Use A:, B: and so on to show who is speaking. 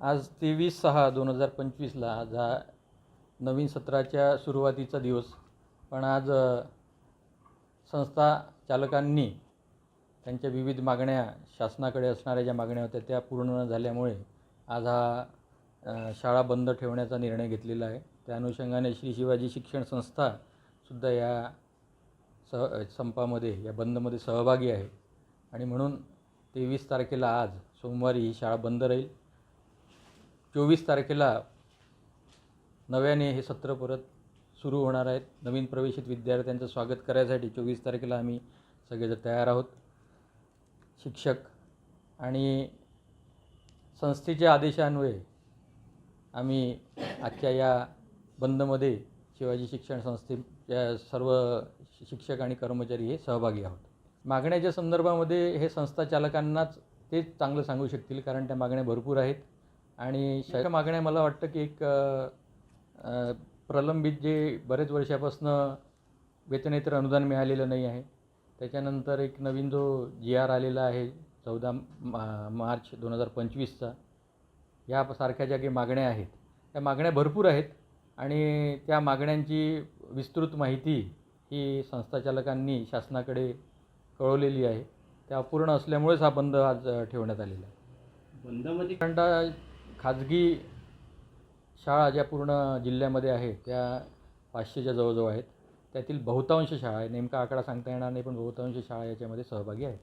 A: आज 23/6/2025ला आज हा नवीन सत्राच्या सुरुवातीचा दिवस. पण आज संस्था चालकांनी त्यांच्या विविध मागण्या, शासनाकडे असणाऱ्या ज्या मागण्या होत्या त्या पूर्ण न झाल्यामुळे आज हा शाळा बंद ठेवण्याचा निर्णय घेतलेला आहे. त्या अनुषंगाने श्री शिवाजी शिक्षण संस्थासुद्धा या संपामध्ये, या बंदमध्ये सहभागी आहे. आणि म्हणून 23 तारखेला आज सोमवारी ही शाळा बंद राहील. 24 तारखेला नव्याने हे सत्र परत सुरू होणार आहेत. नवीन प्रवेशित विद्यार्थ्यांचं स्वागत करायसाठी 24 तारखेला आम्ही सगळेजण तयार आहोत. शिक्षक आणि संस्थेच्या आदेशान्वये आम्ही आजच्या या बंदमध्ये शिवाजी शिक्षण संस्थेच्या सर्व शिक्षक आणि कर्मचारी हे सहभागी आहोत. मागण्याच्या संदर्भामध्ये हे संस्था चालकांनाच तेच चांगलं सांगू शकतील, कारण त्या मागण्या भरपूर आहेत. आणि मागण्या मला वाटतं की एक प्रलंबित जे बरेच वर्षापासून वेतनेतर अनुदान मिळालेलं नाही आहे, त्याच्यानंतर एक नवीन जो GR आलेला आहे 14 मार्च 2025चा, यासारख्या ज्या काही मागण्या आहेत त्या मागण्या भरपूर आहेत. आणि त्या मागण्यांची विस्तृत माहिती ही संस्थाचालकांनी शासनाकडे कळवलेली आहे. त्या अपूर्ण असल्यामुळेच हा बंद आज ठेवण्यात आलेला आहे. बंदमध्ये खाजगी शाळा ज्या पूर्ण जिल्ह्यामध्ये आहेत त्या 500च्या जवळजवळ आहेत. त्यातील बहुतांश शाळा, नेमका आकडा सांगता येणार नाही, पण बहुतांश शाळा याच्यामध्ये सहभागी आहेत.